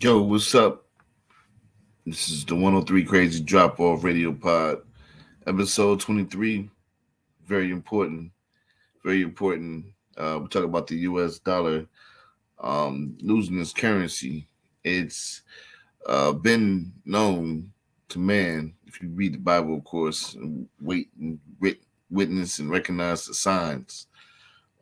Yo, what's up? This is the 103 Crazy Dropoff RadioPod, episode 23. Very important. Very important. We talk about the U.S. dollar losing its currency. It's been known to man, if you read the Bible, of course, and wait and witness and recognize the signs.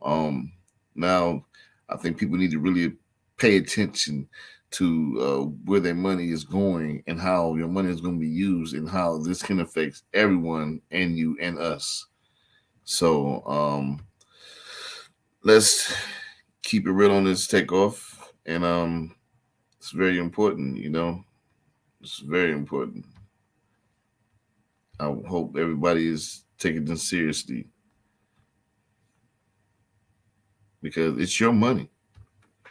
Um, Now, I think people need to really pay attention to where their money is going and how your money is going to be used and how this can affect everyone and you and us. So let's keep it real on this takeoff, and it's very important. It's very important. I hope everybody is taking this seriously because it's your money.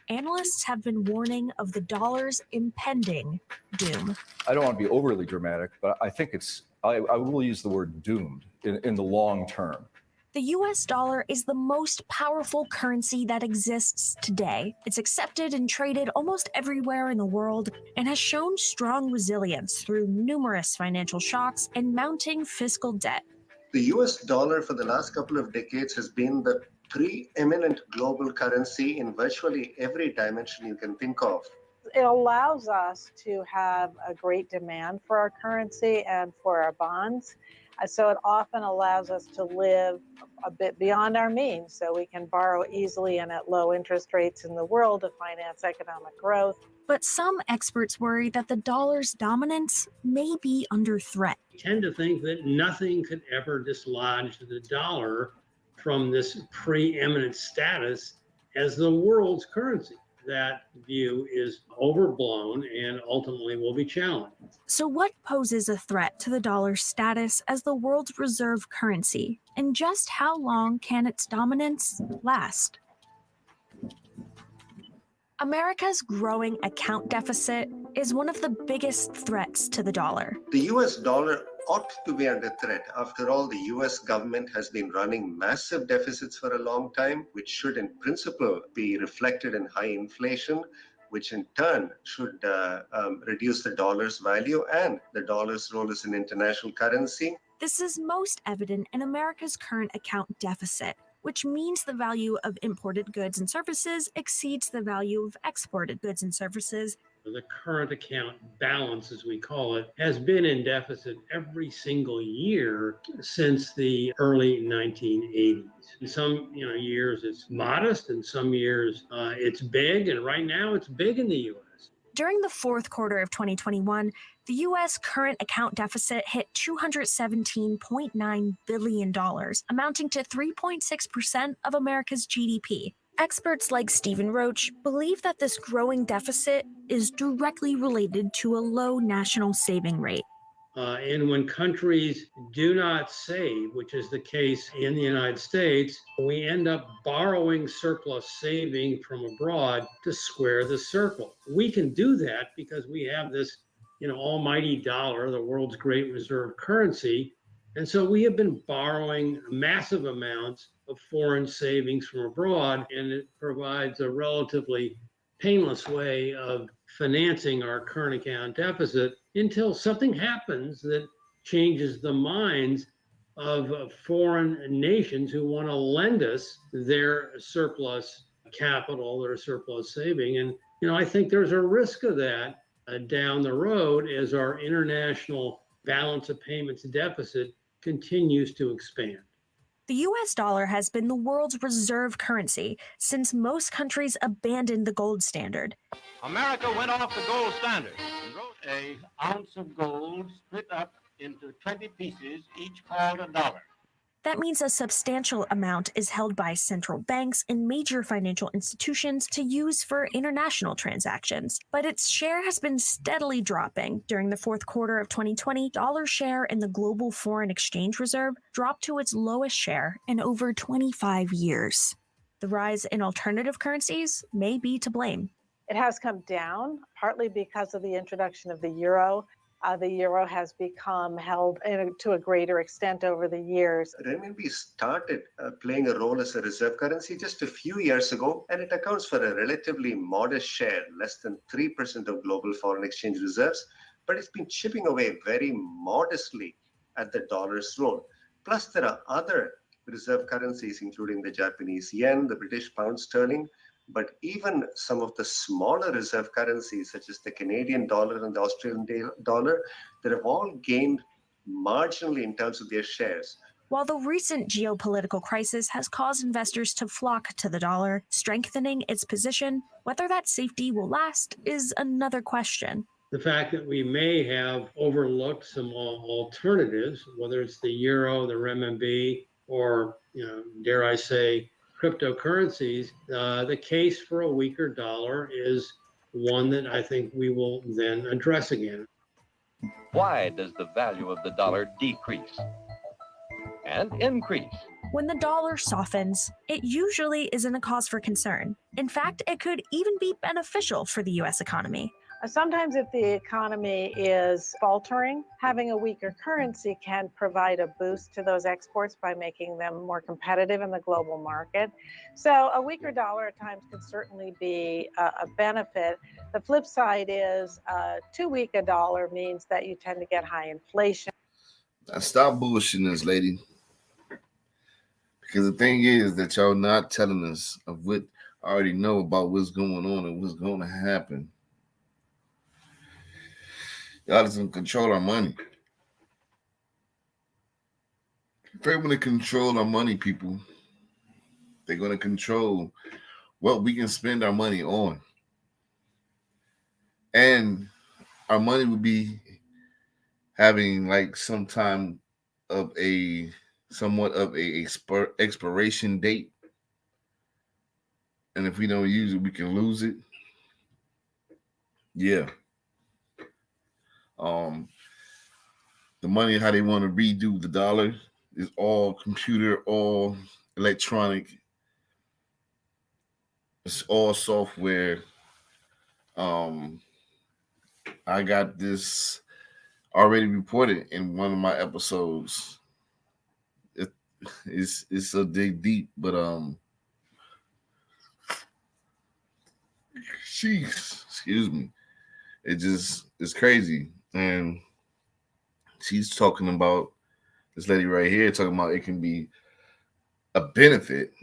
Analysts have been warning of the dollar's impending doom. I don't want to be overly dramatic, but I think I will use the word doomed in the long term. The US dollar is the most powerful currency that exists today. It's accepted and traded almost everywhere in the world and has shown strong resilience through numerous financial shocks and mounting fiscal debt. The US dollar for the last couple of decades has been the preeminent global currency in virtually every dimension you can think of. It allows us to have a great demand for our currency and for our bonds. So it often allows us to live a bit beyond our means, so we can borrow easily and at low interest rates in the world to finance economic growth. But some experts worry that the dollar's dominance may be under threat. We tend to think that nothing could ever dislodge the dollar from this preeminent status as the world's currency. That view is overblown and ultimately will be challenged. So what poses a threat to the dollar's status as the world's reserve currency? And just how long can its dominance last? America's growing account deficit is one of the biggest threats to the dollar. The US dollar ought to be under threat. After all, the US government has been running massive deficits for a long time, which should in principle be reflected in high inflation, which in turn should reduce the dollar's value and the dollar's role as an international currency. This is most evident in America's current account deficit, which means the value of imported goods and services exceeds the value of exported goods and services. The current account balance, as we call it, has been in deficit every single year since the early 1980s. In some years it's modest, and some years it's big, and right now it's big in the U.S. During the fourth quarter of 2021, the U.S. current account deficit hit $217.9 billion, amounting to 3.6% of America's GDP. Experts like Stephen Roach believe that this growing deficit is directly related to a low national saving rate. And when countries do not save, which is the case in the United States, we end up borrowing surplus saving from abroad to square the circle. We can do that because we have this, almighty dollar, the world's great reserve currency. And so we have been borrowing massive amounts of foreign savings from abroad, and it provides a relatively painless way of financing our current account deficit until something happens that changes the minds of foreign nations who want to lend us their surplus capital, their surplus saving. And, I think there's a risk of that down the road as our international balance of payments deficit continues to expand. The US dollar has been the world's reserve currency since most countries abandoned the gold standard. America went off the gold standard and wrote an ounce of gold split up into 20 pieces, each called $1. That means a substantial amount is held by central banks and major financial institutions to use for international transactions. But its share has been steadily dropping. During the fourth quarter of 2020, dollar share in the global foreign exchange reserve dropped to its lowest share in over 25 years. The rise in alternative currencies may be to blame. It has come down, partly because of the introduction of the euro. The euro has become held to a greater extent over the years. Renminbi started playing a role as a reserve currency just a few years ago, and it accounts for a relatively modest share, less than 3% of global foreign exchange reserves, but it's been chipping away very modestly at the dollar's role. Plus, there are other reserve currencies, including the Japanese yen, the British pound sterling, but even some of the smaller reserve currencies, such as the Canadian dollar and the Australian dollar, that have all gained marginally in terms of their shares. While the recent geopolitical crisis has caused investors to flock to the dollar, strengthening its position, whether that safety will last is another question. The fact that we may have overlooked some alternatives, whether it's the euro, the renminbi, or, dare I say, cryptocurrencies, the case for a weaker dollar is one that I think we will then address again. Why does the value of the dollar decrease and increase? When the dollar softens, it usually isn't a cause for concern. In fact, it could even be beneficial for the US economy. Sometimes if the economy is faltering, having a weaker currency can provide a boost to those exports by making them more competitive in the global market. So a weaker dollar at times can certainly be a benefit. The flip side is too weak a dollar means that you tend to get high inflation. Now stop bullshitting us, lady. Because the thing is that y'all not telling us of what I already know about what's going on and what's going to happen. Y'all doesn't control our money. If they want to control our money, people, they're going to control what we can spend our money on. And our money would be having like somewhat of a expiration date. And if we don't use it, we can lose it. Yeah. The money, how they want to redo the dollar is all computer, all electronic. It's all software. I got this already reported in one of my episodes. It's a dig deep, but excuse me. It's crazy. And she's talking about this lady right here, talking about it can be a benefit.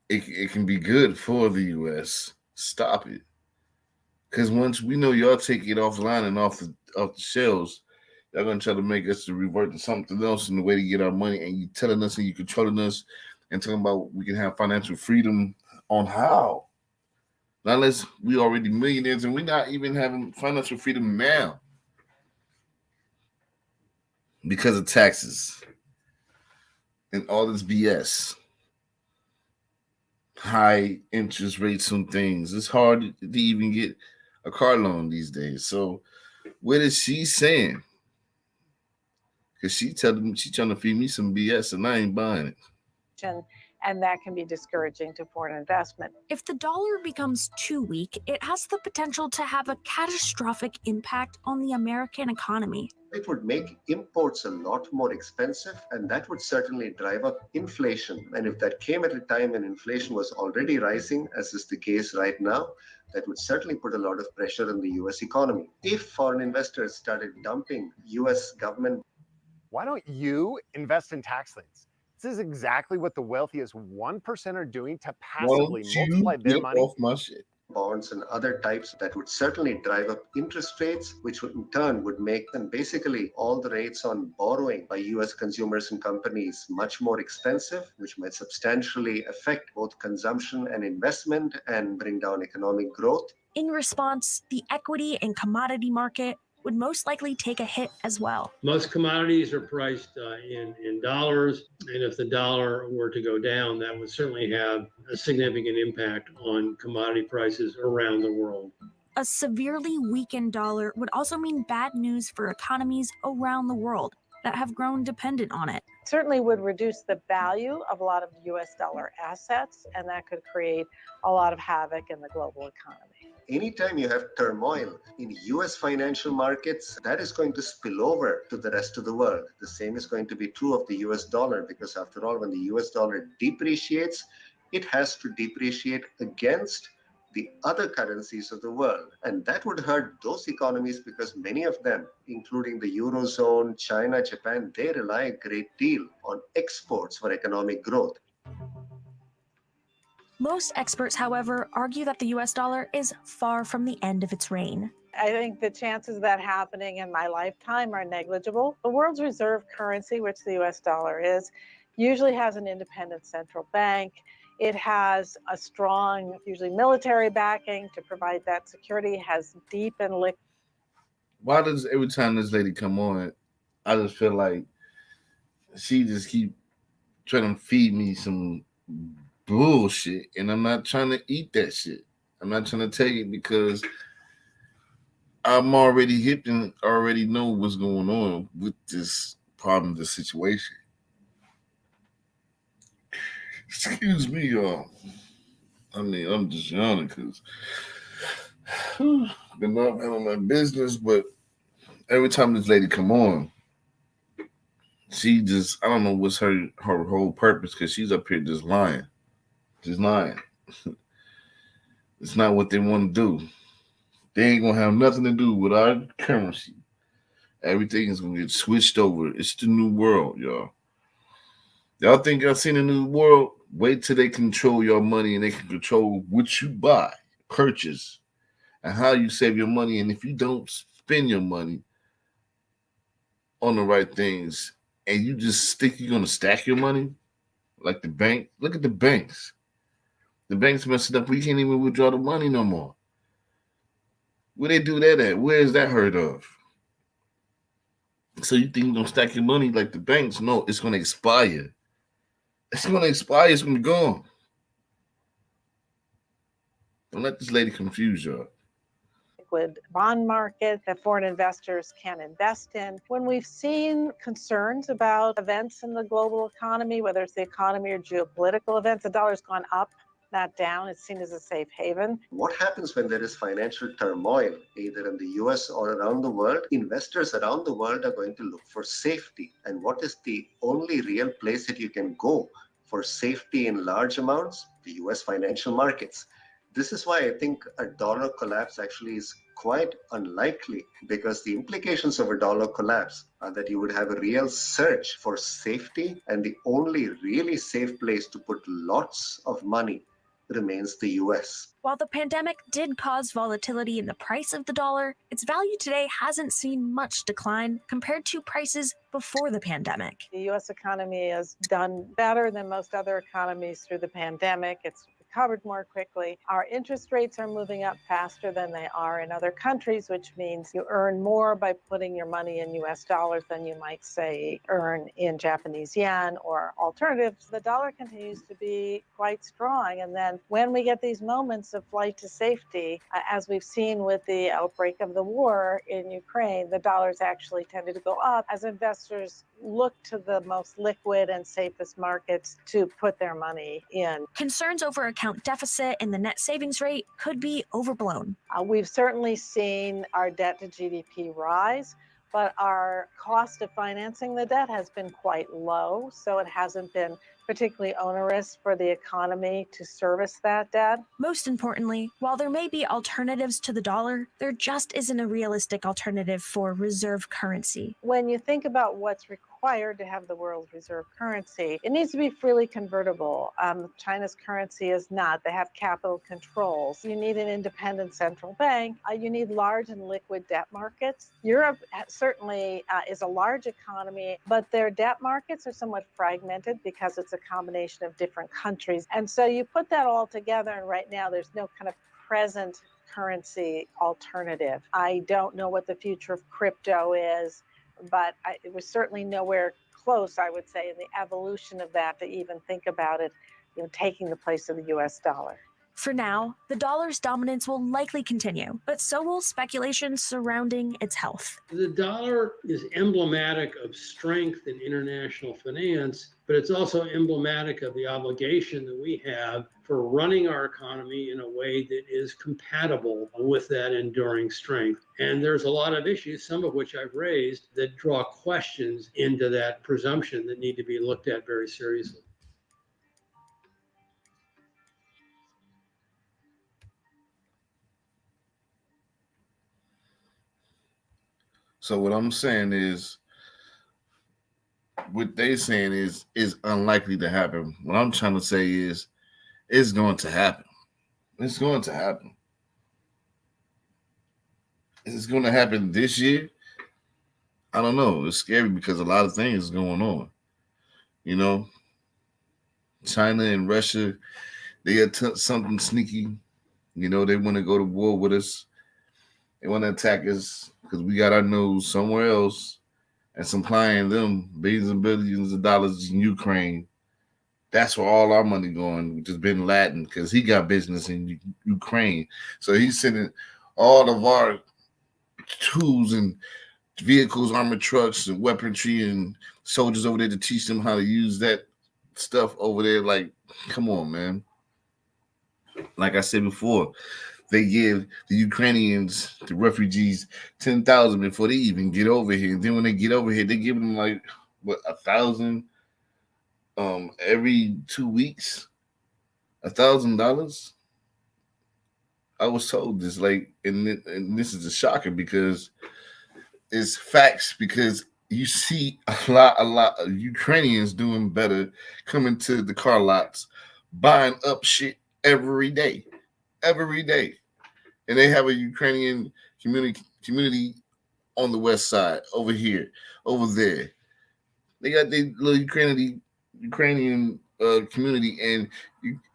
It can be good for the US. Stop it. Because once we know y'all take it offline and off the shelves, y'all gonna try to make us to revert to something else in the way to get our money, and you telling us and you controlling us and talking about we can have financial freedom on how? Not unless we already millionaires and we're not even having financial freedom now because of taxes and all this BS. High interest rates on things. It's hard to even get a car loan these days. So what is she saying? Because she trying to feed me some BS and I ain't buying it. And that can be discouraging to foreign investment. If the dollar becomes too weak, it has the potential to have a catastrophic impact on the American economy. It would make imports a lot more expensive, and that would certainly drive up inflation. And if that came at a time when inflation was already rising, as is the case right now, that would certainly put a lot of pressure on the US economy. If foreign investors started dumping US government. Why don't you invest in tax liens? This is exactly what the wealthiest 1% are doing to passively multiply their money. Off my shit. Bonds and other types that would certainly drive up interest rates, which in turn would make them basically all the rates on borrowing by US consumers and companies much more expensive, which might substantially affect both consumption and investment and bring down economic growth. In response, the equity and commodity market would most likely take a hit as well. Most commodities are priced in dollars, and if the dollar were to go down, that would certainly have a significant impact on commodity prices around the world. A severely weakened dollar would also mean bad news for economies around the world that have grown dependent on it. Certainly would reduce the value of a lot of US dollar assets, and that could create a lot of havoc in the global economy. Anytime you have turmoil in US financial markets, that is going to spill over to the rest of the world. The same is going to be true of the US dollar, because after all, when the US dollar depreciates, it has to depreciate against the other currencies of the world. And that would hurt those economies because many of them, including the Eurozone, China, Japan, they rely a great deal on exports for economic growth. Most experts, however, argue that the US dollar is far from the end of its reign. I think the chances of that happening in my lifetime are negligible. The world's reserve currency, which the US dollar is, usually has an independent central bank. It has a strong, usually military backing to provide that security, has deep and liquid. Why does every time this lady come on, I just feel like she just keep trying to feed me some bullshit, and I'm not trying to eat that shit. I'm not trying to take it because I'm already hip and already know what's going on with this problem, this situation. Excuse me, y'all. I mean, I'm just yawning because been up handling my business, but every time this lady come on, she just, I don't know what's her whole purpose, because she's up here just lying. Just lying. It's not what they want to do. They ain't gonna have nothing to do with our currency. Everything is gonna get switched over. It's the new world, y'all. Y'all think y'all seen the new world? Wait till they control your money and they can control what you buy, purchase, and how you save your money. And if you don't spend your money on the right things and you just think you're gonna stack your money like the bank, look at the banks. The banks messing up. We can't even withdraw the money no more. Where they do that at? Where is that heard of? So you think you're gonna stack your money like the banks? No, it's gonna expire. It's gonna expire. It's gonna be gone. Don't let this lady confuse y'all. Liquid bond market that foreign investors can invest in. When we've seen concerns about events in the global economy, whether it's the economy or geopolitical events, the dollar's gone up, not down. It's seen as a safe haven. What happens when there is financial turmoil, either in the US or around the world? Investors around the world are going to look for safety. And what is the only real place that you can go for safety in large amounts? The US financial markets. This is why I think a dollar collapse actually is quite unlikely, because the implications of a dollar collapse are that you would have a real search for safety, and the only really safe place to put lots of money remains the US. While the pandemic did cause volatility in the price of the dollar, its value today hasn't seen much decline compared to prices before the pandemic. The US economy has done better than most other economies through the pandemic. It's recovered more quickly. Our interest rates are moving up faster than they are in other countries, which means you earn more by putting your money in US dollars than you might, say, earn in Japanese yen or alternatives. The dollar continues to be quite strong. And then when we get these moments of flight to safety, as we've seen with the outbreak of the war in Ukraine, the dollars actually tended to go up as investors look to the most liquid and safest markets to put their money in. Concerns over account deficit and the net savings rate could be overblown. We've certainly seen our debt to GDP rise, but our cost of financing the debt has been quite low, so it hasn't been particularly onerous for the economy to service that debt. Most importantly, while there may be alternatives to the dollar, there just isn't a realistic alternative for reserve currency. When you think about what's required to have the world's reserve currency, it needs to be freely convertible. China's currency is not. They have capital controls. You need an independent central bank. You need large and liquid debt markets. Europe certainly is a large economy, but their debt markets are somewhat fragmented because it's a combination of different countries. And so you put that all together, and right now there's no kind of present currency alternative. I don't know what the future of crypto is, but it was certainly nowhere close, I would say, in the evolution of that to even think about it, taking the place of the US dollar. For now, the dollar's dominance will likely continue, but so will speculation surrounding its health. The dollar is emblematic of strength in international finance, but it's also emblematic of the obligation that we have for running our economy in a way that is compatible with that enduring strength. And there's a lot of issues, some of which I've raised, that draw questions into that presumption that need to be looked at very seriously. So what I'm saying is, what they saying is unlikely to happen. What I'm trying to say is, it's going to happen. It's going to happen. Is it going to happen this year? I don't know. It's scary because a lot of things going on. You know, China and Russia, they got something sneaky. You know, they want to go to war with us. They want to attack us because we got our nose somewhere else and supplying them billions and billions of dollars in Ukraine. That's where all our money going, which has been Latin, because he got business in Ukraine. So he's sending all of our tools and vehicles, armored trucks, and weaponry and soldiers over there to teach them how to use that stuff over there. Like, come on, man. Like I said before, they give the Ukrainians, the refugees, 10,000 before they even get over here. And then when they get over here, they give them like, what, 1,000 every 2 weeks? $1,000? I was told this, like, and this is a shocker because it's facts, because you see a lot of Ukrainians doing better, coming to the car lots, buying up shit every day. And they have a Ukrainian community on the west side, over here, over there. They got their little Ukrainian community, and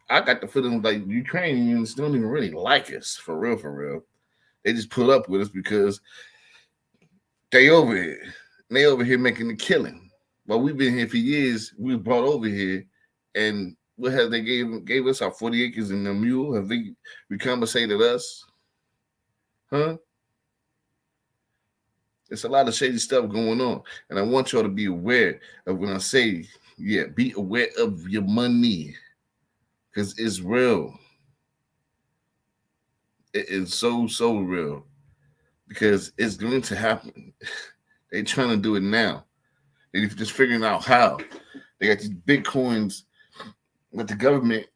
I got the feeling like Ukrainians don't even really like us, for real. They just put up with us because they over here. They over here making a killing. While we've been here for years, we were brought over here, and what have they gave us? Our 40 acres and a mule? Have they recompensated us? Huh? There's a lot of shady stuff going on. And I want y'all to be aware of when I say, be aware of your money. Because it's real. It is so real. Because it's going to happen. They're trying to do it now. They're just figuring out how. They got these Bitcoins, but the government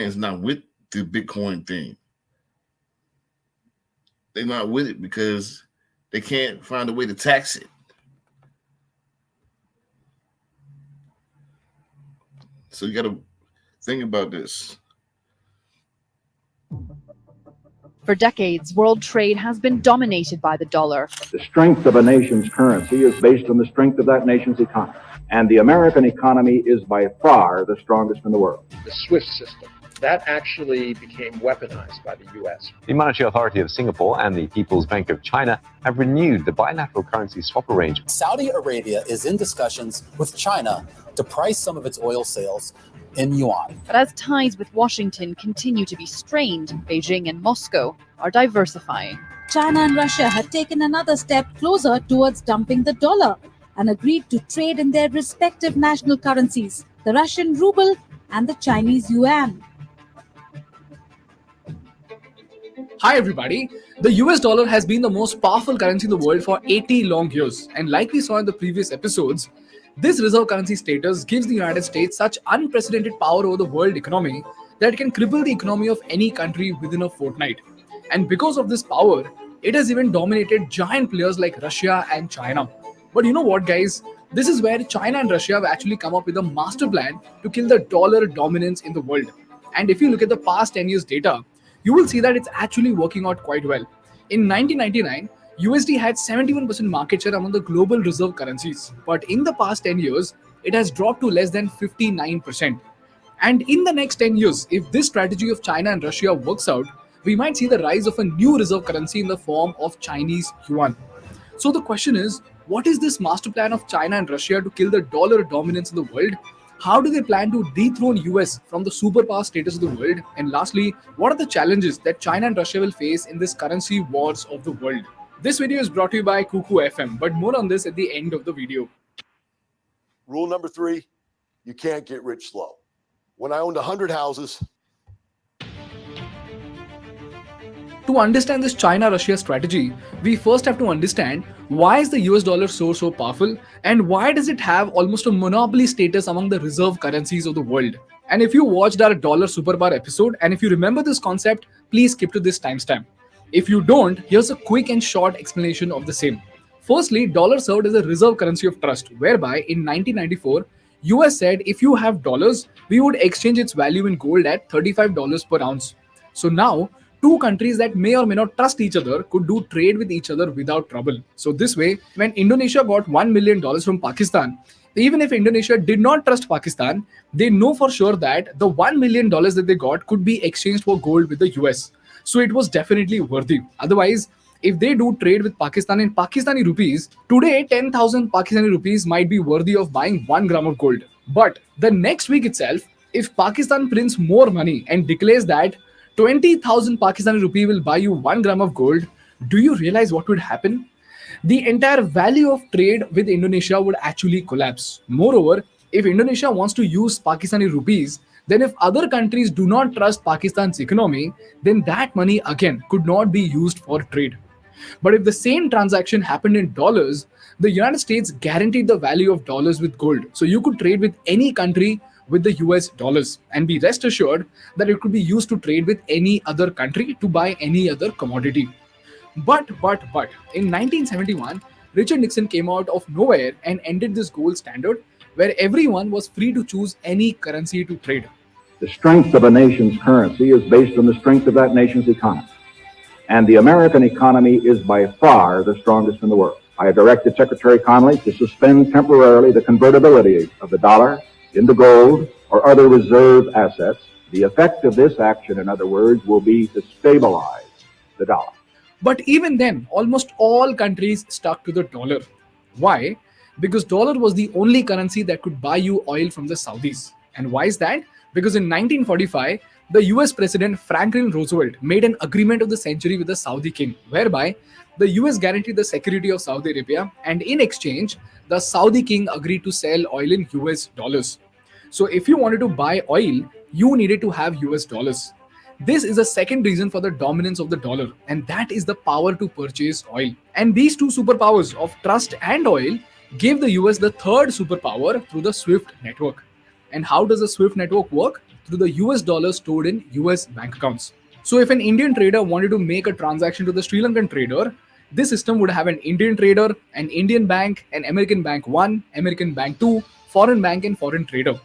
is not with the Bitcoin thing. They're not with it because they can't find a way to tax it. So you got to think about this. For decades, world trade has been dominated by the dollar. The strength of a nation's currency is based on the strength of that nation's economy. And the American economy is by far the strongest in the world. The SWIFT system, that actually became weaponized by the U.S. The Monetary Authority of Singapore and the People's Bank of China have renewed the bilateral currency swap arrangement. Saudi Arabia is in discussions with China to price some of its oil sales in yuan. But as ties with Washington continue to be strained, Beijing and Moscow are diversifying. China and Russia had taken another step closer towards dumping the dollar and agreed to trade in their respective national currencies, the Russian ruble and the Chinese yuan. Hi everybody. The US dollar has been the most powerful currency in the world for 80 long years, and like we saw in the previous episodes, this reserve currency status gives the United States such unprecedented power over the world economy that it can cripple the economy of any country within a fortnight. And because of this power, it has even dominated giant players like Russia and China. But you know what, guys? This is where China and Russia have actually come up with a master plan to kill the dollar dominance in the world. And if you look at the past 10 years data, you will see that it's actually working out quite well. In 1999, USD had 71% market share among the global reserve currencies. But in the past 10 years, it has dropped to less than 59%. And in the next 10 years, if this strategy of China and Russia works out, we might see the rise of a new reserve currency in the form of Chinese yuan. So the question is, what is this master plan of China and Russia to kill the dollar dominance in the world? How do they plan to dethrone US from the superpower status of the world? And lastly, what are the challenges that China and Russia will face in this currency wars of the world? This video is brought to you by Kuku FM, but more on this at the end of the video. Rule number 3, you can't get rich slow. When I owned 100 houses. To understand this China-Russia strategy, we first have to understand why is the US dollar so powerful and why does it have almost a monopoly status among the reserve currencies of the world. And if you watched our dollar superpower episode and if you remember this concept, please skip to this timestamp. If you don't, here's a quick and short explanation of the same. Firstly, dollar served as a reserve currency of trust, whereby in 1994, US said if you have dollars, we would exchange its value in gold at $35 per ounce. So now, two countries that may or may not trust each other could do trade with each other without trouble. So this way, when Indonesia got $1 million from Pakistan, even if Indonesia did not trust Pakistan, they know for sure that the $1 million that they got could be exchanged for gold with the US. So it was definitely worthy. Otherwise, if they do trade with Pakistan in Pakistani rupees, today 10,000 Pakistani rupees might be worthy of buying 1 gram of gold. But the next week itself, if Pakistan prints more money and declares that 20,000 Pakistani rupee will buy you 1 gram of gold, do you realize what would happen? The entire value of trade with Indonesia would actually collapse. Moreover, if Indonesia wants to use Pakistani rupees, then if other countries do not trust Pakistan's economy, then that money again could not be used for trade. But if the same transaction happened in dollars, the United States guaranteed the value of dollars with gold. So you could trade with any country with the US dollars and be rest assured that it could be used to trade with any other country to buy any other commodity. But in 1971, Richard Nixon came out of nowhere and ended this gold standard where everyone was free to choose any currency to trade. The strength of a nation's currency is based on the strength of that nation's economy. And the American economy is by far the strongest in the world. I have directed Secretary Connally to suspend temporarily the convertibility of the dollar into gold or other reserve assets. The effect of this action, in other words, will be to stabilize the dollar. But even then, almost all countries stuck to the dollar. Why? Because dollar was the only currency that could buy you oil from the Saudis. And why is that? Because in 1945, the US President Franklin Roosevelt made an agreement of the century with the Saudi king, whereby the US guaranteed the security of Saudi Arabia, and in exchange, the Saudi king agreed to sell oil in US dollars. So if you wanted to buy oil, you needed to have US dollars. This is the second reason for the dominance of the dollar, and that is the power to purchase oil. And these two superpowers of trust and oil gave the US the third superpower through the SWIFT network. And how does the SWIFT network work? Through the US dollars stored in US bank accounts. So if an Indian trader wanted to make a transaction to the Sri Lankan trader, this system would have an Indian trader, an Indian bank, an American bank 1, American bank 2, foreign bank and foreign trader.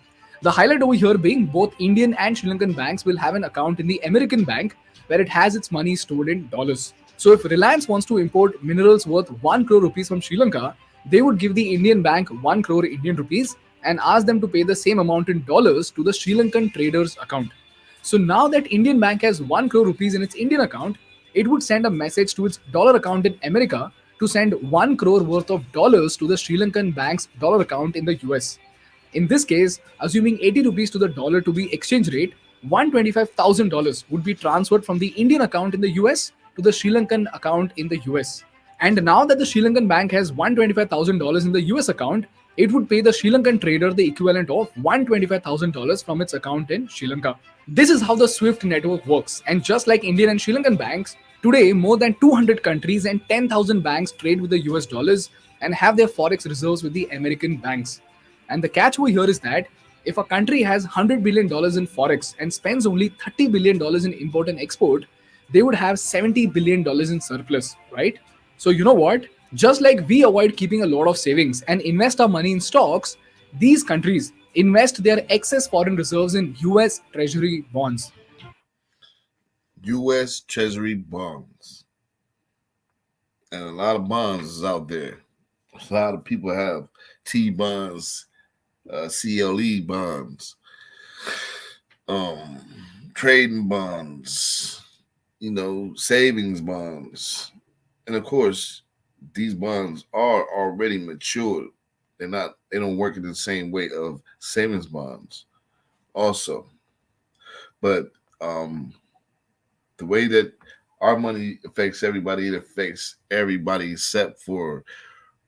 The highlight over here being both Indian and Sri Lankan banks will have an account in the American bank where it has its money stored in dollars. So if Reliance wants to import minerals worth 1 crore rupees from Sri Lanka, they would give the Indian bank 1 crore Indian rupees and ask them to pay the same amount in dollars to the Sri Lankan trader's account. So now that Indian bank has 1 crore rupees in its Indian account, it would send a message to its dollar account in America to send 1 crore worth of dollars to the Sri Lankan bank's dollar account in the US. In this case, assuming 80 rupees to the dollar to be exchange rate, $125,000 would be transferred from the Indian account in the US to the Sri Lankan account in the US. And now that the Sri Lankan bank has $125,000 in the US account, it would pay the Sri Lankan trader the equivalent of $125,000 from its account in Sri Lanka. This is how the SWIFT network works. And just like Indian and Sri Lankan banks, today more than 200 countries and 10,000 banks trade with the US dollars and have their forex reserves with the American banks. And the catch over here is that if a country has $100 billion in forex and spends only $30 billion in import and export, they would have $70 billion in surplus, right? So you know what? Just like we avoid keeping a lot of savings and invest our money in stocks, these countries invest their excess foreign reserves in US Treasury bonds. US Treasury bonds. And a lot of bonds is out there. A lot of people have T bonds, CLE bonds, trading bonds, savings bonds. And of course, these bonds are already matured. They don't work in the same way of savings bonds also. But the way that our money affects everybody, it affects everybody except for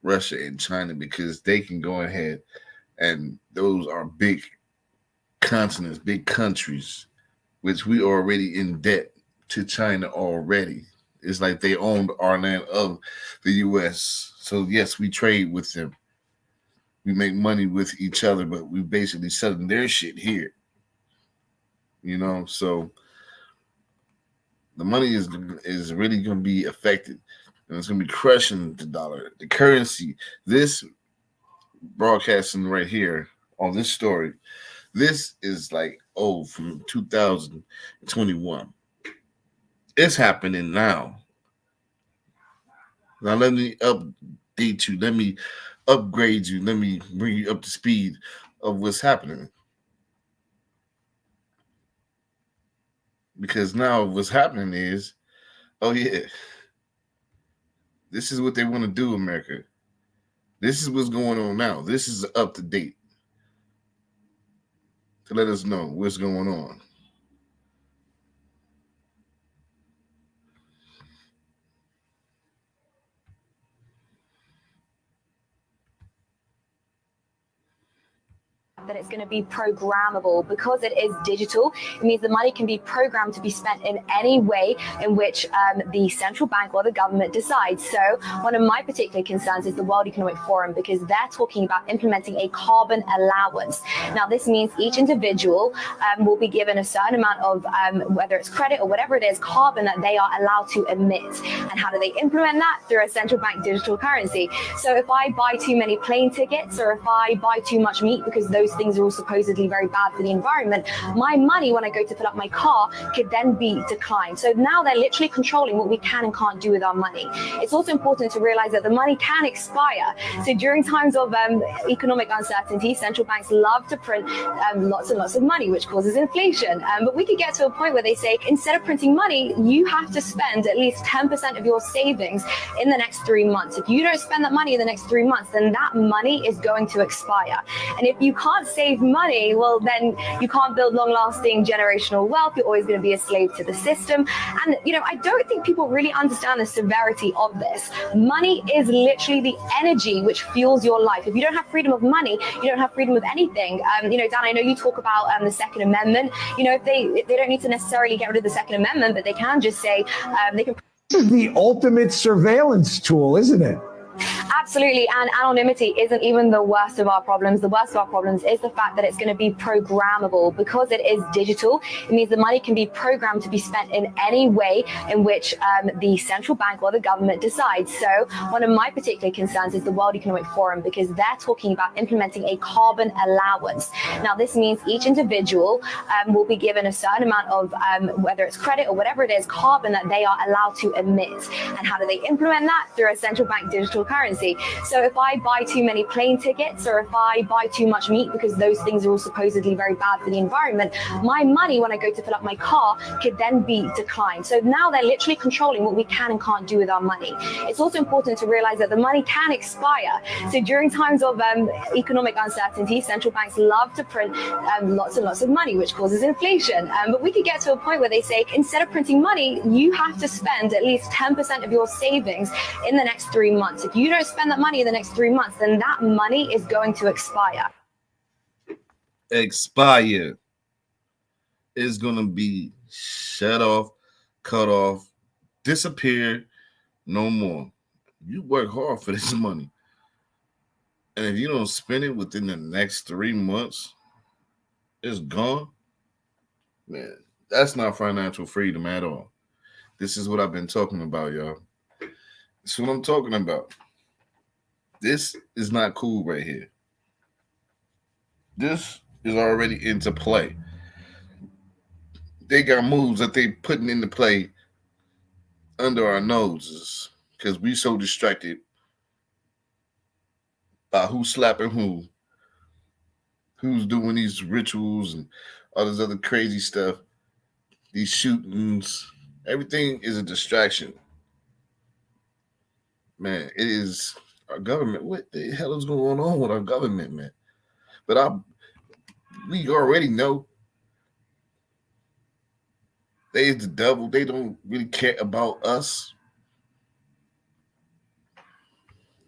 Russia and China, because they can go ahead, and those are big continents, big countries, which we are already in debt to China already. It's like they owned our land of the U.S. So yes, we trade with them. We make money with each other, but we basically selling their shit here. So the money is really going to be affected, and it's going to be crushing the dollar, the currency. This broadcasting right here on this story, this is like from 2021. It's happening now. Now let me update you. Let me upgrade you. Let me bring you up to speed of what's happening. Because now what's happening is, this is what they want to do, America. This is what's going on now. This is up to date to let us know what's going on. That it's going to be programmable because it is digital. It means the money can be programmed to be spent in any way in which the central bank or the government decides. So one of my particular concerns is the World Economic Forum, because they're talking about implementing a carbon allowance. Now, this means each individual will be given a certain amount of, whether it's credit or whatever it is, carbon that they are allowed to emit. And how do they implement that? Through a central bank digital currency. So if I buy too many plane tickets, or if I buy too much meat, because those things are all supposedly very bad for the environment, my money when I go to fill up my car could then be declined. So now they're literally controlling what we can and can't do with our money. It's also important to realize that the money can expire. So during times of economic uncertainty, central banks love to print lots and lots of money, which causes inflation. But we could get to a point where they say, instead of printing money, you have to spend at least 10% of your savings in the next 3 months. If you don't spend that money in the next 3 months, then that money is going to expire. And if you can't save money, well, then you can't build long-lasting generational wealth. You're always going to be a slave to the system. And, I don't think people really understand the severity of this. Money is literally the energy which fuels your life. If you don't have freedom of money, you don't have freedom of anything. Dan, I know you talk about the Second Amendment. If they don't need to necessarily get rid of the Second Amendment, but they can just say they can. This is the ultimate surveillance tool, isn't it? Absolutely, and anonymity isn't even the worst of our problems. The worst of our problems is the fact that it's going to be programmable because it is digital. It means the money can be programmed to be spent in any way in which the central bank or the government decides. So one of my particular concerns is the World Economic Forum, because they're talking about implementing a carbon allowance. Now, this means each individual will be given a certain amount of, whether it's credit or whatever it is, carbon that they are allowed to emit. And how do they implement that? Through a central bank digital currency. So if I buy too many plane tickets, or if I buy too much meat, because those things are all supposedly very bad for the environment, my money when I go to fill up my car could then be declined. So now they're literally controlling what we can and can't do with our money. It's also important to realize that the money can expire. So during times of economic uncertainty, central banks love to print lots and lots of money, which causes inflation. But we could get to a point where they say, instead of printing money, you have to spend at least 10% of your savings in the next 3 months. If you don't spend that money in the next 3 months, then that money is going to expire. Expire. It's going to be shut off, cut off, disappear, no more. You work hard for this money. And if you don't spend it within the next 3 months, it's gone. Man, that's not financial freedom at all. This is what I've been talking about, y'all. This is what I'm talking about. This is not cool right here. This is already into play. They got moves that they putting into play under our noses because we so distracted by who's slapping who's doing these rituals and all this other crazy stuff, these shootings. Everything is a distraction. Man, it is Our government, what the hell is going on with our government, man? But we already know they is the devil. They don't really care about us.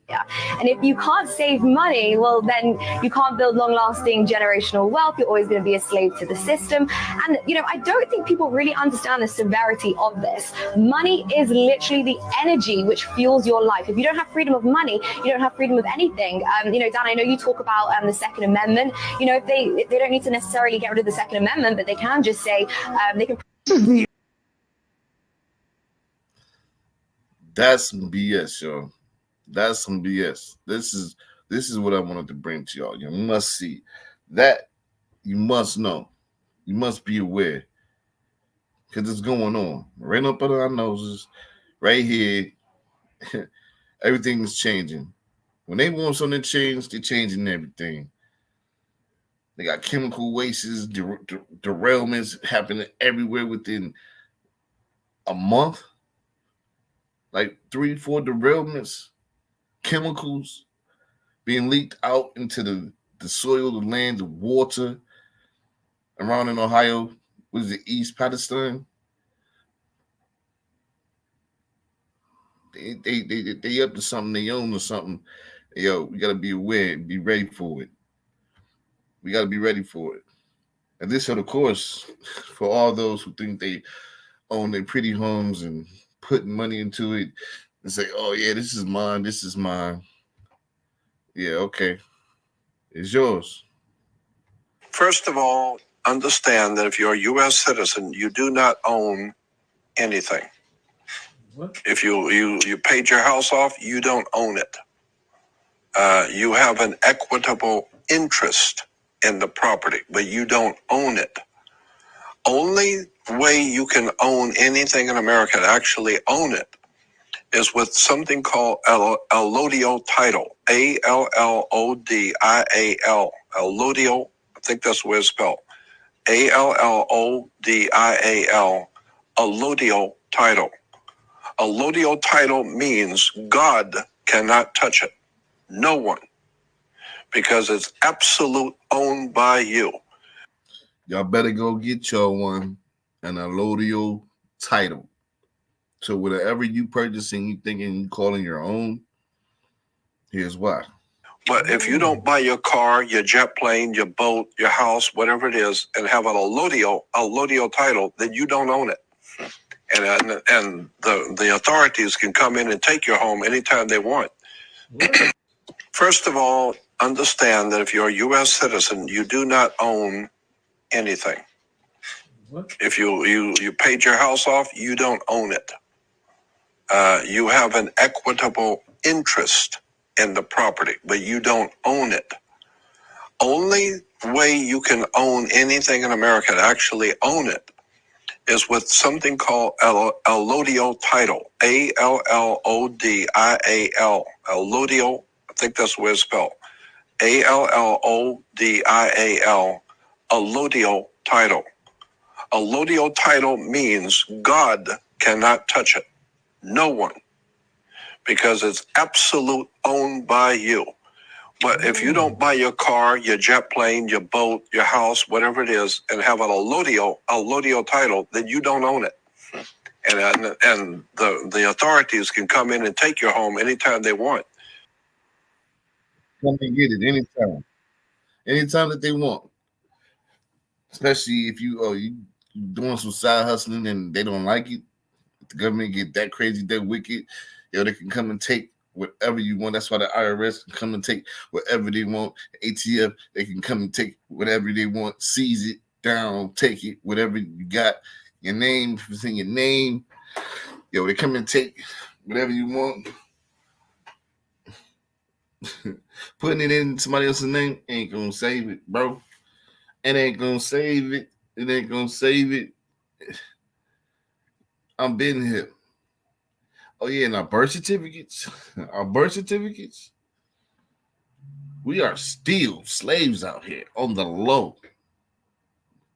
Yeah. And if you can't save money, well, then you can't build long-lasting generational wealth. You're always going to be a slave to the system. And, I don't think people really understand the severity of this. Money is literally the energy which fuels your life. If you don't have freedom of money, you don't have freedom of anything. Dan, I know you talk about the Second Amendment. If they don't need to necessarily get rid of the Second Amendment, but they can just say they can. That's some BS, y'all. That's some BS. This is what I wanted to bring to y'all. You must see that. You must know. You must be aware because it's going on right up under our noses, right here. Everything is changing. When they want something to change, they're changing everything. They got chemical wastes, derailments happening everywhere within a month. Like 3-4 derailments, chemicals being leaked out into the soil, the land, the water around in Ohio. What is it, East Palestine? They up to something, they own to something. Yo, we gotta be aware and be ready for it. We gotta be ready for it. And this, of course, for all those who think they own their pretty homes and putting money into it and say, oh yeah, this is mine, this is mine. Yeah, okay. It's yours. First of all, understand that if you're a U.S. citizen, you do not own anything. What? If you paid your house off, you don't own it. You have an equitable interest in the property, but you don't own it. Only way you can own anything in America, to actually own it, is with something called allodial title. ALLODIAL. Allodial, I think that's the way it's spelled. ALLODIAL. Allodial title. Allodial title means God cannot touch it. No one. Because it's absolute owned by you. Y'all better go get y'all one, an allodial title. So whatever you purchasing, you thinking you calling your own, here's why. But if you don't buy your car, your jet plane, your boat, your house, whatever it is, and have an allodial title, then you don't own it. And the authorities can come in and take your home anytime they want. First of all, understand that if you're a U.S. citizen, you do not own anything. What? If you paid your house off, you don't own it. You have an equitable interest in the property, but you don't own it. Only way you can own anything in America, to actually own it, is with something called allodial title. ALLODIAL. Allodial, I think that's the way it's spelled. ALLODIAL. Allodial title. Allodial title means God cannot touch it. No one. Because it's absolute owned by you. But if you don't buy your car, your jet plane, your boat, your house, whatever it is, and have an allodial title, then you don't own it. And the authorities can come in and take your home anytime they want. Come and get it anytime. Anytime that they want. Especially if you doing some side hustling and they don't like it. If the government get that crazy, that wicked, they can come and take whatever you want. That's why the IRS can come and take whatever they want. ATF, they can come and take whatever they want, seize it down, take it, whatever you got, your name, if it's in your name, they come and take whatever you want. Putting it in somebody else's name ain't gonna save it, bro. It ain't gonna save it. It ain't gonna save it. I'm been here. Oh yeah, and our birth certificates, we are still slaves out here on the low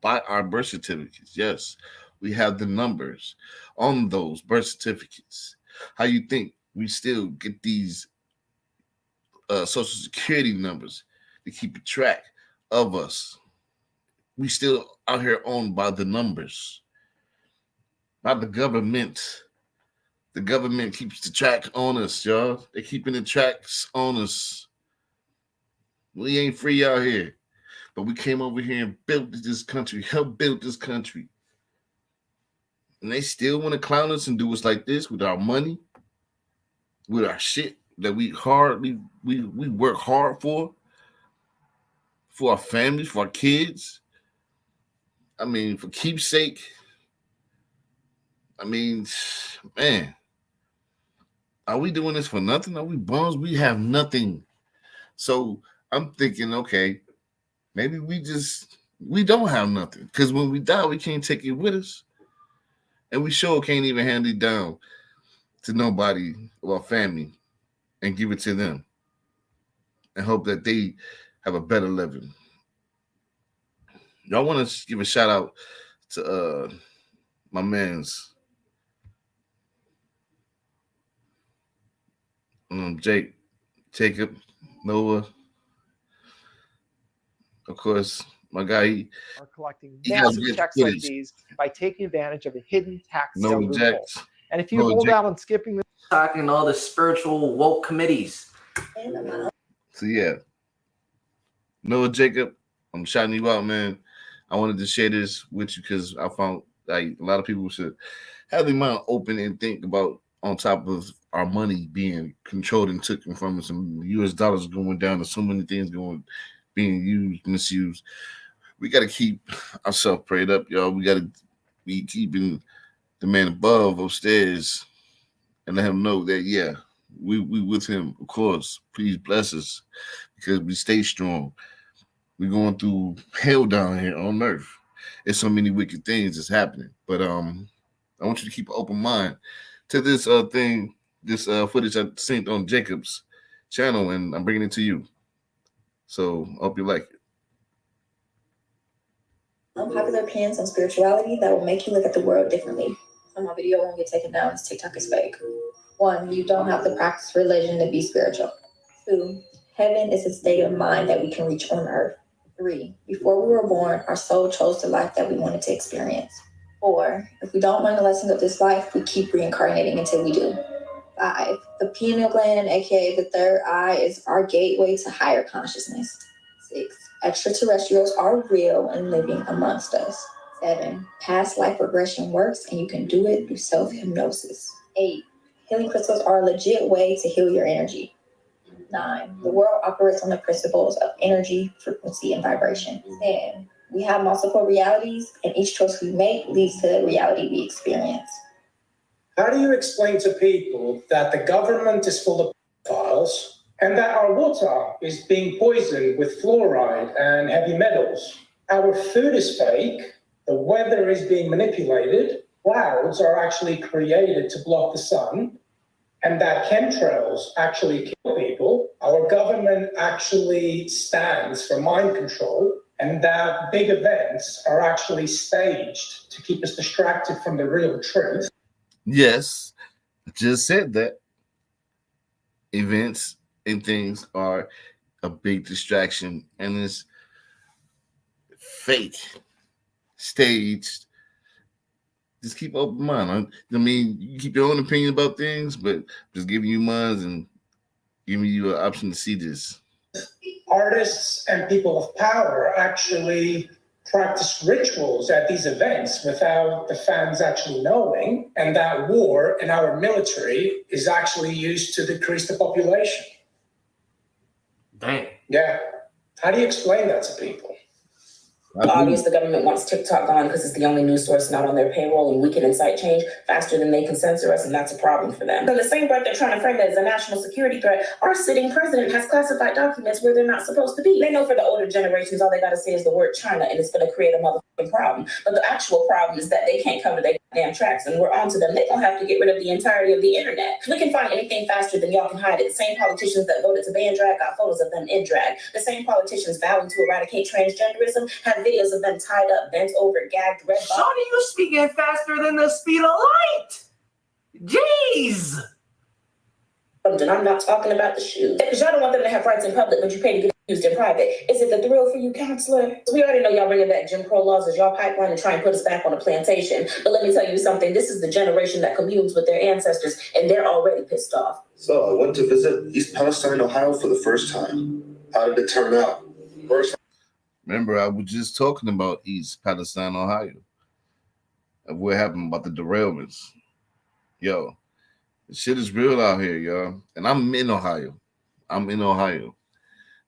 by our birth certificates. Yes, we have the numbers on those birth certificates. How you think we still get these social security numbers to keep a track of us. We still out here owned by the numbers, not the government. The government keeps the track on us, y'all. They're keeping the tracks on us. We ain't free out here. But we came over here and built this country, helped build this country. And they still want to clown us and do us like this with our money, with our shit that we work hard for our families, for our kids. I mean, for keepsake. I mean, man, are we doing this for nothing? Are we bums? We have nothing. So I'm thinking, okay, maybe we don't have nothing. Because when we die, we can't take it with us. And we sure can't even hand it down to nobody or our family and give it to them and hope that they have a better living. Y'all want to give a shout out to my man's Jacob, Noah. Of course, my guy. Are collecting massive checks like these by taking advantage of a hidden tax sale loophole. And if you hold out on skipping this, talking all the spiritual woke committees. So yeah, Noah Jacob, I'm shouting you out, man. I wanted to share this with you because I found like a lot of people should have their mind open and think about, on top of our money being controlled and taken from us, and U.S. dollars going down, and so many things being used, misused. We got to keep ourselves prayed up, y'all. We got to be keeping the man above upstairs and let him know that, yeah, we with him, of course. Please bless us because we stay strong. We're going through hell down here on earth. There's so many wicked things that's happening. But I want you to keep an open mind to this thing, this footage I seen on Jacob's channel, and I'm bringing it to you. So I hope you like it. Unpopular opinions on spirituality that will make you look at the world differently. So my video won't get taken down as TikTok is fake. 1, you don't have to practice religion to be spiritual. 2, heaven is a state of mind that we can reach on earth. 3, before we were born, our soul chose the life that we wanted to experience. 4, if we don't learn the lessons of this life, we keep reincarnating until we do. 5, the pineal gland, aka the third eye, is our gateway to higher consciousness. 6, extraterrestrials are real and living amongst us. 7, past life regression works and you can do it through self-hypnosis. 8, healing crystals are a legit way to heal your energy. 9, the world operates on the principles of energy, frequency, and vibration. 10, we have multiple realities and each choice we make leads to the reality we experience. How do you explain to people that the government is full of pedophiles and that our water is being poisoned with fluoride and heavy metals? Our food is fake, the weather is being manipulated, clouds are actually created to block the sun, and that chemtrails actually kill people. Our government actually stands for mind control, and that big events are actually staged to keep us distracted from the real truth. Yes, I just said that. Events and things are a big distraction, and it's fake, staged. Just keep open mind. I mean, you keep your own opinion about things, but just giving you mine and giving you an option to see this. Artists and people of power actually practice rituals at these events without the fans actually knowing, and that war in our military is actually used to decrease the population. Dang. Yeah. How do you explain that to people? Obviously, the government wants TikTok on because it's the only news source not on their payroll, and we can incite change faster than they can censor us, and that's a problem for them. So the same breath they're trying to frame it as a national security threat, our sitting president has classified documents where they're not supposed to be. They know for the older generations, all they got to say is the word China, and it's going to create a motherfucking problem. But the actual problem is that they can't cover their damn tracks, and we're onto them. They're going to have to get rid of the entirety of the internet. We can find anything faster than y'all can hide it. The same politicians that voted to ban drag got photos of them in drag. The same politicians vowing to eradicate transgenderism have videos of them tied up, bent over, gagged, red. Shawty, you speaking faster than the speed of light. Jeez. And I'm not talking about the shoes. Because y'all don't want them to have rights in public, but you pay to get used in private. Is it the thrill for you, counselor? We already know y'all bringing back Jim Crow laws as y'all pipeline and try and put us back on a plantation. But let me tell you something. This is the generation that communes with their ancestors, and they're already pissed off. So I went to visit East Palestine, Ohio for the first time. How did it turn out? Remember, I was just talking about East Palestine, Ohio. And what happened about the derailments. Yo, the shit is real out here, y'all. And I'm in Ohio.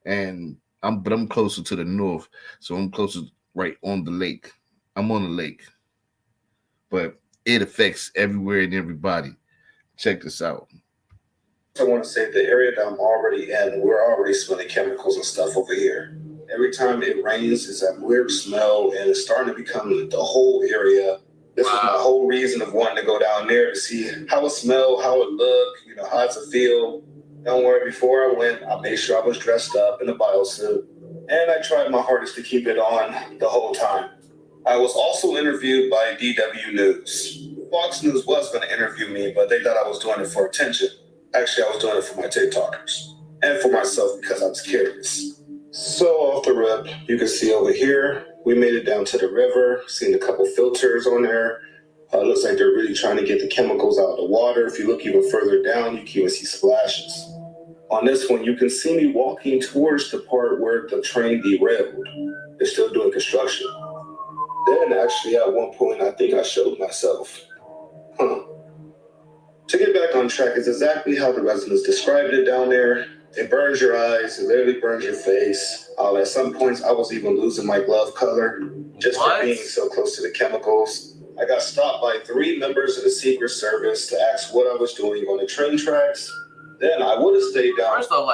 And I'm closer to the north. So I'm closer right on the lake. I'm on the lake. But it affects everywhere and everybody. Check this out. I want to say the area that I'm already in, we're already smelling chemicals and stuff over here. Every time it rains, it's that weird smell, and it's starting to become the whole area. This was my whole reason of wanting to go down there to see how it smelled, how it looked, how does it feel. Don't worry, before I went, I made sure I was dressed up in a biosuit, and I tried my hardest to keep it on the whole time. I was also interviewed by DW News. Fox News was going to interview me, but they thought I was doing it for attention. Actually, I was doing it for my TikTokers and for myself because I was curious. So off the rip, you can see over here, we made it down to the river, seen a couple filters on there. Looks like they're really trying to get the chemicals out of the water. If you look even further down, you can even see splashes. On this one, you can see me walking towards the part where the train derailed. They're still doing construction. Then actually at one point, I think I showed myself. To get back on track, it's exactly how the residents described it down there. It burns your eyes, it literally burns your face. At some points, I was even losing my glove color just for being so close to the chemicals. I got stopped by 3 members of the Secret Service to ask what I was doing on the train tracks. Then I would have stayed down. First though,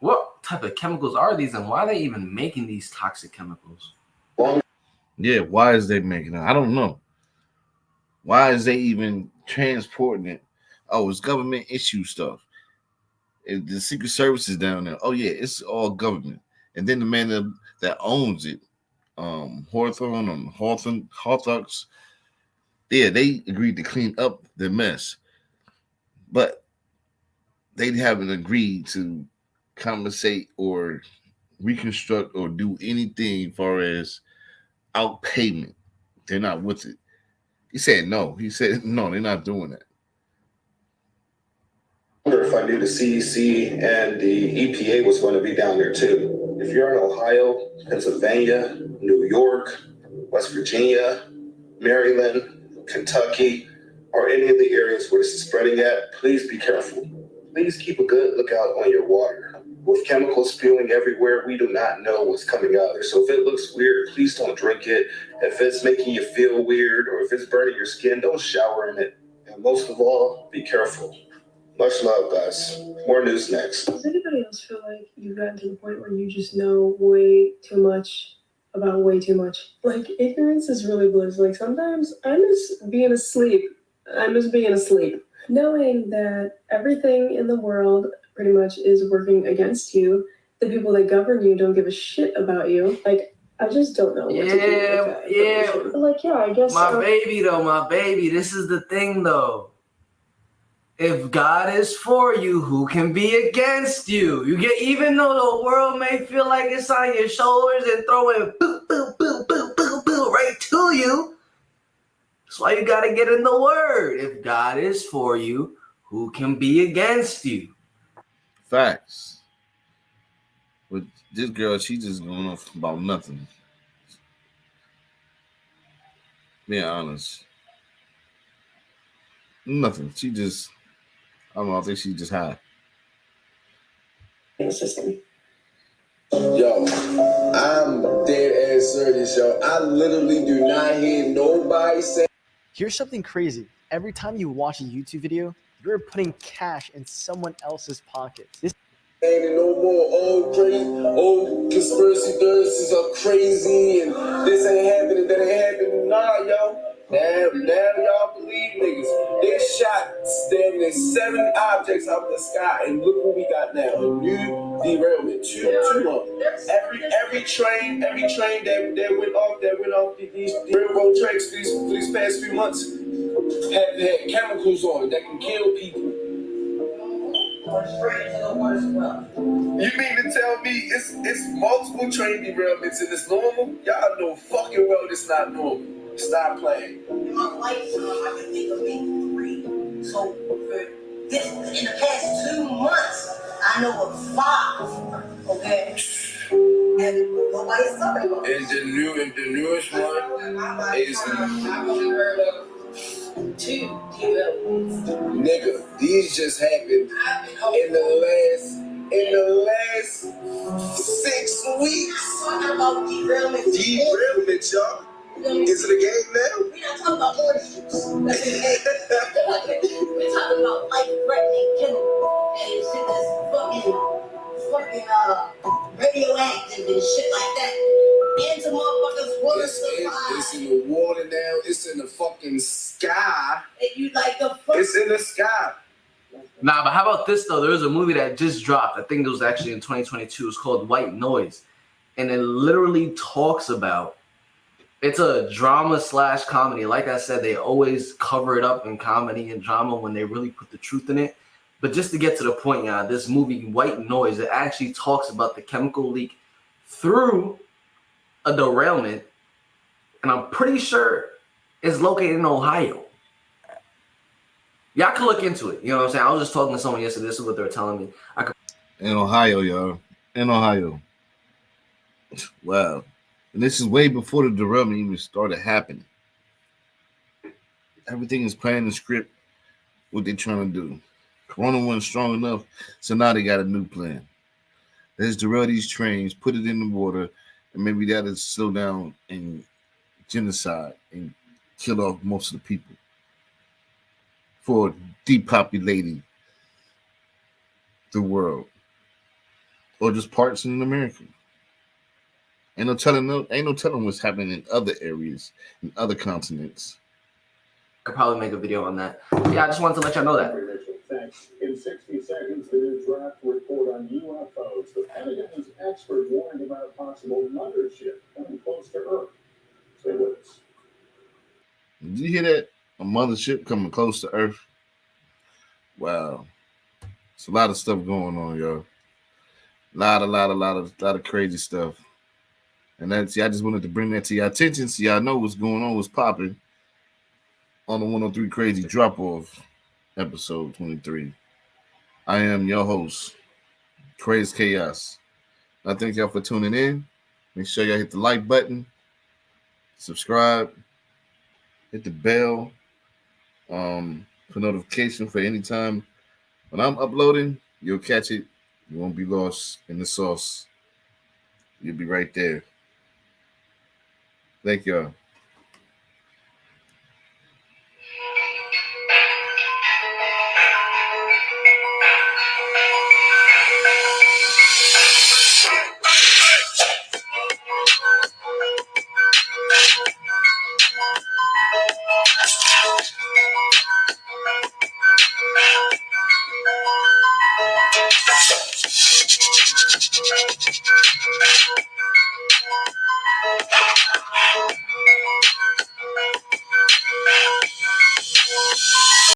what type of chemicals are these, and why are they even making these toxic chemicals? Yeah, why is they making it? I don't know. Why is they even transporting it? Oh, it's government issue stuff. The Secret Service is down there. Oh yeah, it's all government. And then the man that owns it, Hawthorne, yeah, they agreed to clean up the mess, but they haven't agreed to compensate or reconstruct or do anything as far as outpayment. They're not with it. He said no. They're not doing that. I wonder if I knew the CDC and the EPA was going to be down there too. If you're in Ohio, Pennsylvania, New York, West Virginia, Maryland, Kentucky, or any of the areas where this is spreading at, please be careful. Please keep a good lookout on your water. With chemicals spewing everywhere, we do not know what's coming out of there. So if it looks weird, please don't drink it. If it's making you feel weird or if it's burning your skin, don't shower in it. And most of all, be careful. Much love, guys. More news next. Does anybody else feel like you've gotten to the point where you just know way too much about way too much? Like, ignorance is really bliss. Like, sometimes I miss being asleep. Knowing that everything in the world pretty much is working against you. The people that govern you don't give a shit about you. Like, I just don't know what to do with that. Like, yeah, I guess. My baby, this is the thing though. If God is for you, who can be against you? Even though the world may feel like it's on your shoulders and throwing boop, boop, boop, boop, boop, boop right to you. That's why you gotta get in the word. If God is for you, who can be against you? Facts. But this girl, she just going off about nothing. Being honest. Nothing. She just, I don't know, I think she just high. In the system. Yo, I'm dead ass serious, yo. I literally do not hear nobody say. Here's something crazy. Every time you watch a YouTube video, you're putting cash in someone else's pockets. This ain't no more old conspiracy theorists are crazy and this ain't happening, that ain't happening. Nah, yo. Damn, y'all believe niggas. They shot damn near 7 objects out the sky, and look what we got now. A new derailment. Two of them. Every train that went off these railroad tracks for these past few months had chemicals on it that can kill people. You mean to tell me it's multiple train derailments and it's normal? Y'all know fucking well it's not normal. Stop playing. In my lifetime, I can think of maybe 3. So for this, in the past 2 months, I know of 5. Okay. And nobody's talking about it. And the newest one is I've only heard of 2 derailments. nigga. These just happened in the last 6 weeks. I'm talking about derailments. Derailments, y'all. Is it a game now? We're not talking about orange juice. That's in the We're talking about life-threatening chemicals and shit that's fucking radioactive and shit like that. Into motherfuckers' water supply. It's in the water now. It's in the fucking sky. And you like the fuck? It's in the sky. Nah, but how about this though? There was a movie that just dropped. I think it was actually in 2022. It's called White Noise, and it literally talks about. It's a drama / comedy. Like I said, they always cover it up in comedy and drama when they really put the truth in it. But just to get to the point, this movie, White Noise, it actually talks about the chemical leak through a derailment. And I'm pretty sure it's located in Ohio. Y'all can look into it. You know what I'm saying? I was just talking to someone yesterday. This is what they were telling me. In Ohio, y'all. In Ohio. Wow. And this is way before the derailment even started happening. Everything is planned and script what they're trying to do. Corona wasn't strong enough, so now they got a new plan. Let's derail these trains, put it in the water, and maybe that'll slow down and genocide and kill off most of the people for depopulating the world or just parts in America. Ain't no telling what's happening in other areas, in other continents. I could probably make a video on that. Yeah, I just wanted to let y'all know that. In 60 seconds, the new draft report on UFOs. The Pentagon's expert warning about a possible mothership coming close to Earth. Say with us. Did you hear that? A mothership coming close to Earth. Wow. It's a lot of stuff going on, y'all. A lot of crazy stuff. And that's, I just wanted to bring that to your attention so y'all know what's going on, what's popping on the 103 Krazy Dropoff episode 23. I am your host, Krazy Chaos. I thank y'all for tuning in. Make sure y'all hit the like button, subscribe, hit the bell for notification for any time when I'm uploading. You'll catch it. You won't be lost in the sauce. You'll be right there. Thank y'all.